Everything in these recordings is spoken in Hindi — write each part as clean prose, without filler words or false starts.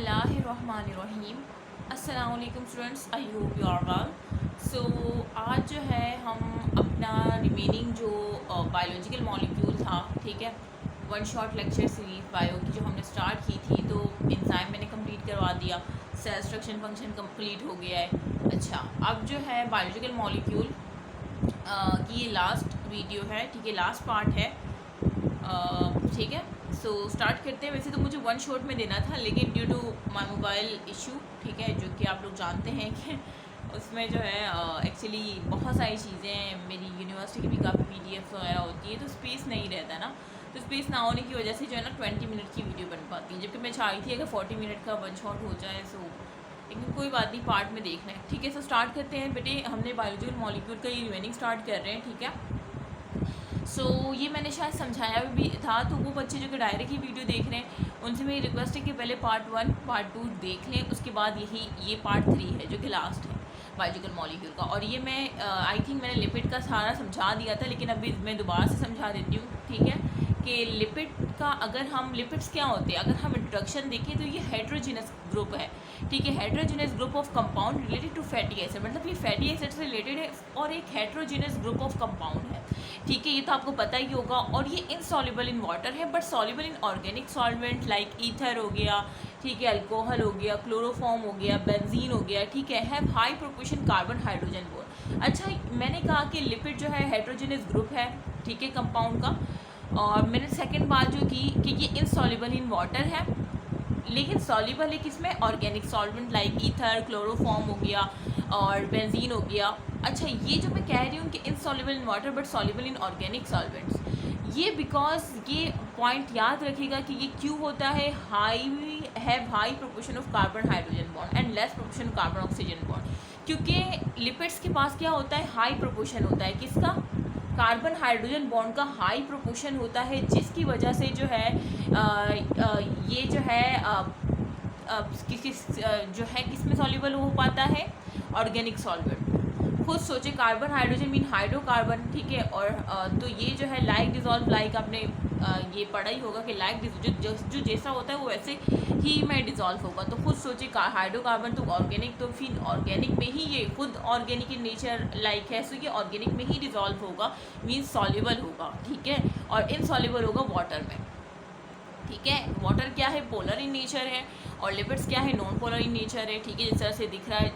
बिस्मिल्लाहिर्रहमानिर्रहीम। अस्सलाम वालेकुम students, I hope you are well. So आज जो है हम अपना रिमेनिंग जो बायोलॉजिकल मॉलिक्यूल था, ठीक है, one shot lecture series bio की जो हमने स्टार्ट की थी, तो एंजाइम मैंने कंप्लीट करवा दिया, सेल स्ट्रक्चर फंक्शन कंप्लीट हो गया है। अच्छा, अब जो है बायोलॉजिकल मॉलिक्यूल की ये लास्ट वीडियो है, ठीक है, लास्ट पार्ट है, ठीक है। सो स्टार्ट करते हैं। वैसे तो मुझे वन शॉट में देना था, लेकिन due to my mobile issue, ठीक है, जो कि आप लोग जानते हैं कि उसमें जो है एक्चुअली बहुत सारी चीज़ें, मेरी यूनिवर्सिटी की भी काफ़ी PDF वगैरह होती है, तो स्पेस नहीं रहता ना, तो स्पेस ना होने की वजह से जो है ना 20 मिनट की वीडियो बन पाती है, जबकि मैं चाह रही थी अगर 40 मिनट का वन शॉट हो जाए। सो लेकिन कोई बात नहीं, पार्ट में देखना है, ठीक है। सो स्टार्ट करते हैं बेटे। हमने बायोलॉजिकल मॉलिक्यूल का ये रिमेनिंग स्टार्ट कर रहे हैं, ठीक है। सो ये मैंने शायद समझाया भी था, तो वो बच्चे जो कि डायरेक्ट ही वीडियो देख रहे हैं उनसे मेरी रिक्वेस्ट है कि पहले पार्ट 1 पार्ट 2 देख लें, उसके बाद ये पार्ट 3 है जो कि लास्ट है बायोलॉजिकल मॉलिक्यूल का। और ये मैं आई थिंक मैंने लिपिड का सारा समझा दिया था, लेकिन अभी मैं दोबारा से समझा देती हूँ, ठीक है, कि लिपिड का अगर हम लिपिड्स क्या होते हैं, अगर हम इंट्रोडक्शन देखें तो ये हेट्रोजीनस ग्रुप है, ठीक है, heterogeneous group of compound related to fatty acid, मतलब ये फैटी एसिड से रिलेटेड है और एक हेट्रोजीनस ग्रुप ऑफ कंपाउंड है, ठीक है, ये तो आपको पता ही होगा। और ये इनसॉल्युबल इन वाटर है, but soluble in organic solvent like ether हो गया, ठीक है, अल्कोहल हो गया, क्लोरोफॉर्म हो गया, बेंजीन हो गया, ठीक है, have high proportion carbon hydrogen bone. अच्छा, मैंने कहा कि लिपिड जो है हेट्रोजीनस ग्रुप है, ठीक है, कंपाउंड का। और मैंने सेकंड बात जो की कि ये इनसॉल्युबल इन वाटर है, लेकिन सॉल्युबल है किसमें, organic solvent like ether, chloroform हो गया और बेंजीन हो गया। अच्छा, ये जो मैं कह रही हूँ कि insoluble in water but soluble in organic solvents, ये बिकॉज ये पॉइंट याद रखिएगा कि ये क्यों होता है, have high proportion of carbon hydrogen bond and less proportion carbon oxygen bond. क्योंकि लिपिड्स के पास क्या होता है, हाई प्रोपोर्शन होता है, किसका, कार्बन हाइड्रोजन बॉन्ड का हाई प्रोपोर्शन होता है, जिसकी वजह से जो है ये जो है जो है किस में सॉल्युबल हो पाता है, ऑर्गेनिक सॉल्वेंट। खुद सोचे, कार्बन हाइड्रोजन मीन हाइड्रोकार्बन, ठीक है। और तो ये जो है लाइक डिजॉल्व, लाइक आपने ये पढ़ा ही होगा कि लाइक जो जैसा होता है वो वैसे ही में डिजॉल्व होगा। तो खुद सोचे हाइड्रोकार्बन तो ऑर्गेनिक, तो फिर ऑर्गेनिक में ही ये खुद ऑर्गेनिक इन नेचर लाइक है, सो ये ऑर्गेनिक में ही डिजॉल्व होगा, मीन्स सॉल्युबल होगा, ठीक है, और इनसॉल्युबल होगा वाटर में, ठीक है। वाटर क्या है, पोलर इन नेचर है, और लिपिड्स क्या है, नॉन पोलर इन नेचर है, ठीक है। जिस तरह से दिख रहा है,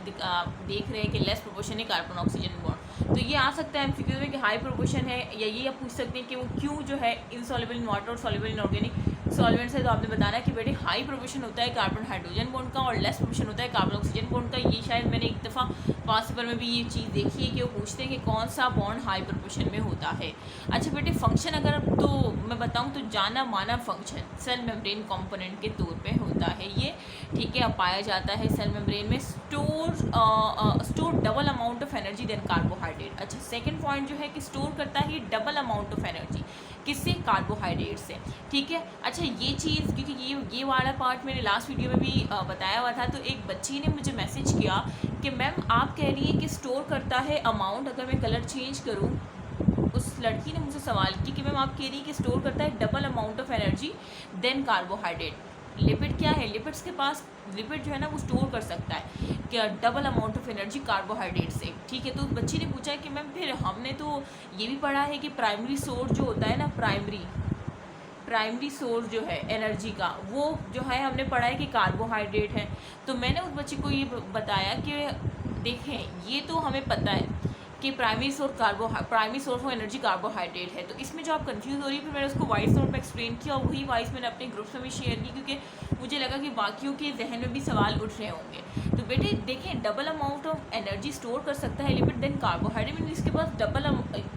देख रहे हैं कि लेस प्रोपोर्शन है कार्बन ऑक्सीजन बॉन्ड। तो ये आ सकता है MCQ में कि हाई प्रोपोर्शन है, या ये आप पूछ सकते हैं कि वो क्यों जो है इनसॉल्युबल इन वाटर और सॉल्युबल इन ऑर्गेनिक सॉल्वेंट्स है। तो आपने बताना कि बेटे हाई प्रोपोर्शन होता है कार्बन हाइड्रोजन बॉन्ड का और लेस प्रोपोर्शन होता है कार्बन ऑक्सीजन बॉन्ड का। ये शायद मैंने एक दफ़ा पास पेपर में भी ये चीज़ देखी है कि वो पूछते हैं कि कौन सा बॉन्ड हाई प्रोपोर्शन में होता है। अच्छा बेटे, फंक्शन अगर तो मैं बताऊँ तो जाना माना फंक्शन सेल मेम्ब्रेन कंपोनेंट के तौर पे होता है ये, ठीक है। पाया जाता है सेल मेम्ब्रेन में, store double amount of energy than carbohydrate. अच्छा, सेकंड पॉइंट जो है कि स्टोर करता है डबल अमाउंट ऑफ एनर्जी, किससे, कार्बोहाइड्रेट से, ठीक है। अच्छा, ये चीज़ क्योंकि ये वाला पार्ट मैंने लास्ट वीडियो में भी बताया हुआ था, तो एक बच्ची ने मुझे मैसेज किया कि मैम आप कह रही हैं कि स्टोर करता है अमाउंट, अगर मैं कलर चेंज करूँ, उस लड़की ने मुझसे सवाल की कि मैम आप कह रही हैं कि स्टोर करता है double amount of energy than carbohydrate. Lipid क्या है, लिपिड्स के पास लिपिड जो है ना वो स्टोर कर सकता है क्या, double amount of energy carbohydrate से, ठीक है। तो उस बच्ची ने पूछा है कि मैम फिर हमने तो ये भी पढ़ा है कि प्राइमरी सोर्स जो होता है ना, प्राइमरी सोर्स जो है एनर्जी का, वो जो है हमने पढ़ा है कि कार्बोहाइड्रेट है। तो मैंने उस बच्चे को ये बताया कि देखें, ये तो हमें पता है कि primary source of energy carbohydrate है, तो इसमें जो आप कंफ्यूज हो रही है, फिर मैंने उसको वॉइस नोट में एक्सप्लेन किया और वही वॉइस मैंने अपने ग्रुप्स में भी शेयर की, क्योंकि मुझे लगा कि बाकियों के जहन में भी सवाल उठ रहे होंगे। तो बेटे देखें, double amount of energy store कर सकता है लिपिड देन कार्बोहाइड्रेट, मीन इसके पास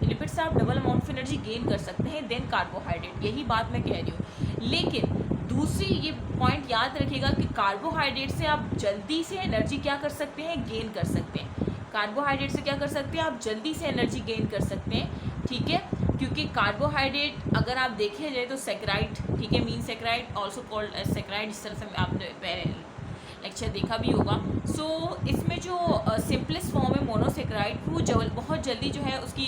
लिपिड से आप double amount of energy gain कर सकते हैं देन कार्बोहाइड्रेट, यही बात मैं कह रही हूँ। लेकिन दूसरी ये पॉइंट याद रखिएगा कि कार्बोहाइड्रेट से आप जल्दी से एनर्जी क्या कर सकते हैं, गेन कर सकते हैं। कार्बोहाइड्रेट से क्या कर सकते हैं, आप जल्दी से एनर्जी गेन कर सकते हैं, ठीक है। क्योंकि कार्बोहाइड्रेट अगर आप देखे जाए तो सेक्राइड, ठीक है, mean saccharide also called as saccharide, जिस तरह से आपने लेक्चर देखा भी होगा। सो इसमें जो सिंपलेस्ट फॉर्म है मोनोसेक्राइड, वो बहुत जल्दी जो है उसकी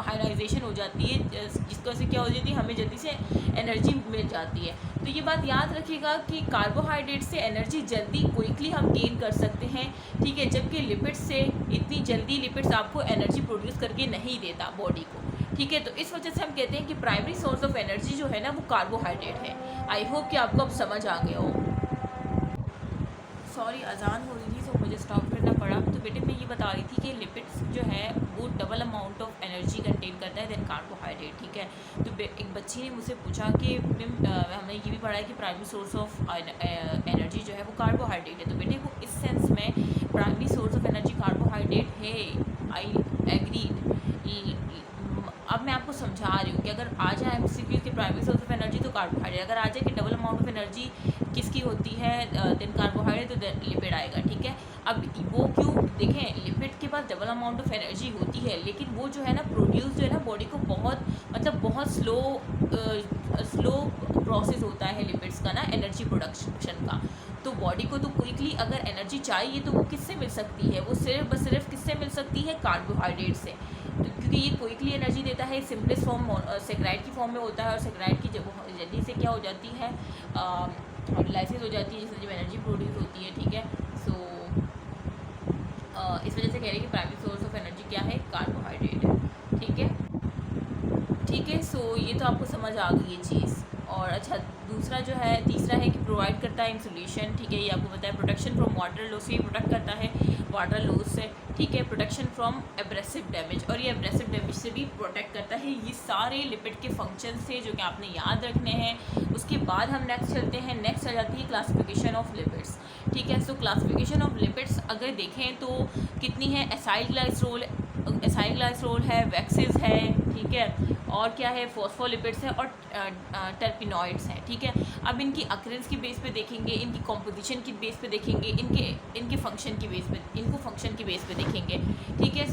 हाइड्राइजेशन हो जाती है, जिसको से क्या हो जाती है, हमें जल्दी से एनर्जी मिल जाती है। तो ये बात याद रखिएगा कि कार्बोहाइड्रेट से एनर्जी जल्दी क्विकली हम गेन कर सकते हैं, ठीक है, जबकि लिपिड्स से इतनी जल्दी लिपिड्स आपको एनर्जी प्रोड्यूस करके नहीं देता बॉडी को, ठीक है। तो इस वजह से हम कहते हैं कि प्राइमरी सोर्स ऑफ एनर्जी जो है ना वो कार्बोहाइड्रेट है। आई होप कि आपको अब समझ आ गया हो। सॉरी, अजान हो रही थी तो मुझे स्टॉप करना पड़ा। तो बेटे मैं ये बता रही थी कि लिपिड्स जो है वो double amount of energy contain करता है देन कार्बोहाइड्रेट, ठीक है। तो एक बच्ची ने मुझसे पूछा कि हमने ये भी पढ़ा है कि प्राइमरी सोर्स ऑफ एनर्जी जो है वो कार्बोहाइड्रेट है। तो बेटे वो इस सेंस में primary source of energy carbohydrate है, आई एग्रीड। अब मैं आपको समझा रही हूँ कि अगर आ जाए एमसीक्यू की प्राइमरी सोर्स ऑफ एनर्जी तो कार्बोहाइड्रेट, अगर आ जाए कि डबल अमाउंट ऑफ एनर्जी किसकी होती है देन कार्बोहाइड्रेट, तो लिपिड आएगा, ठीक है। अब वो क्यों, देखें लिपिड के पास डबल अमाउंट ऑफ एनर्जी होती है, लेकिन वो जो है ना प्रोड्यूस जो है ना बॉडी को बहुत स्लो प्रोसेस होता है लिपिड्स का ना एनर्जी प्रोडक्शन का। तो बॉडी को तो क्विकली अगर एनर्जी चाहिए तो वो किससे मिल सकती है, वो सिर्फ किससे मिल सकती है, कार्बोहाइड्रेट से। तो क्योंकि ये क्विकली एनर्जी देता है, सिंपलेस्ट फॉर्म सेक्राइड की फॉर्म में होता है, और सेक्राइड की जल्दी से क्या हो जाती है, हाइड्रोलाइसिस हो जाती है, जिससे जब एनर्जी प्रोड्यूस होती है, ठीक है। सो इस वजह से कह रहे हैं कि प्राइमरी सोर्स ऑफ एनर्जी क्या है, कार्बोहाइड्रेट है, ठीक है, ठीक है। सो ये तो आपको समझ आ गई ये चीज़। और अच्छा दूसरा जो है, तीसरा है कि प्रोवाइड करता है इंसुलेशन, ठीक है, ये आपको पता है। प्रोटेक्शन फ्रॉम वाटर लॉस, ये प्रोटेक्ट करता है वाटर लॉस से, ठीक है। प्रोटेक्शन फ्रॉम एब्रेसिव डैमेज, और ये एब्रेसिव डैमेज से भी प्रोटेक्ट करता है। ये सारे लिपिड के फंक्शन से जो कि आपने याद रखने हैं। उसके बाद हम नेक्स्ट चलते हैं, नेक्स्ट आ जाती है क्लासिफिकेशन ऑफ लिपिड्स, ठीक है। सो क्लासिफिकेशन ऑफ लिपिड्स अगर देखें तो कितनी है, एसाइल ग्लाइसरोल है, वैक्सेस है, ठीक है, और क्या है, फॉस्फोलिपिड्स है, और टर्पिनॉइड्स हैं, ठीक है। अब इनकी अकरेंस की बेस पे देखेंगे, इनकी कॉम्पोजिशन की बेस पे देखेंगे, इनके फंक्शन की बेस पे, इनको फंक्शन की बेस पे देखेंगे, ठीक है।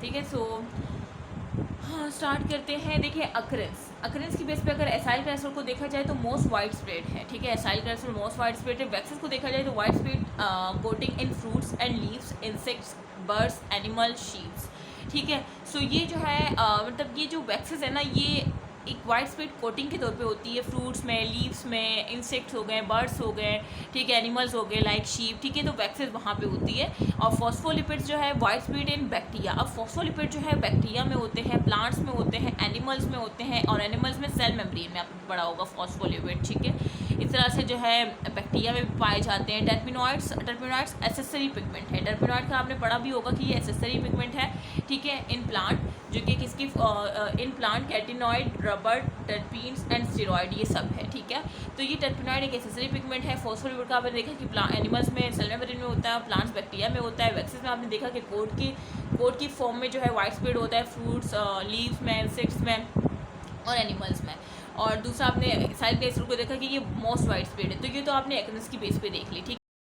ठीक है। हाँ स्टार्ट करते हैं। देखिए अकरेंस की बेस पे अगर एसाइल ग्लाइसरोल को देखा जाए तो मोस्ट वाइड स्प्रेड है, ठीक है, acyl glycerol most wide spread है। वैक्सेस को देखा जाए तो wide spread coating in fruits and leaves, insects, birds, animal, sheeps, ठीक है। सो ये जो है मतलब ये जो वैक्सेस है ना, ये एक वाइड स्प्रेड कोटिंग के तौर पे होती है फ्रूट्स में, लीव्स में, इंसेक्ट्स हो गए, बर्ड्स हो गए, ठीक है, एनिमल्स हो गए लाइक शीप, ठीक है। तो वैक्सेस वहाँ पे होती है। और फॉस्फोलिपिड्स जो है वाइड स्प्रेड इन बैक्टीरिया। अब फॉस्फोलिपिड जो है बैक्टीरिया में होते हैं, प्लांट्स में होते हैं, एनिमल्स में होते हैं, और एनिमल्स में सेल मेम्ब्रेन में आपको पढ़ा होगा फॉस्फोलिपिड, ठीक है। इस तरह से जो है बैक्टीरिया में भी पाए जाते हैं। टर्पिनॉइड्स एसेसरी पिगमेंट है। टर्पिनॉइड का आपने पढ़ा भी होगा कि ये एसेसरी पिगमेंट है, ठीक है, इन प्लांट, जो कि किसकी in plant carotenoid, rubber, terpenes and steroid, ये सब है, ठीक है। तो ये टर्पिनॉइड एक एसेसरी पिगमेंट है। फॉस्फोलिपिड का आपने देखा कि एनिमल्स में सेल मेम्ब्रेन में होता है, प्लांट्स बैक्टीरिया में होता है। वैक्सेस में आपने देखा कि कोट की फॉर्म में जो है वाइड स्प्रेड होता है फ्रूट्स, लीव्स में, इंसेक्ट्स में और एनिमल्स में। और दूसरा आपने एसाइल ग्लाइसरोल को देखा कि ये मोस्ट वाइड स्प्रेड है। तो ये तो आपने अकरेंस की बेस पे देख ली, ठीक है।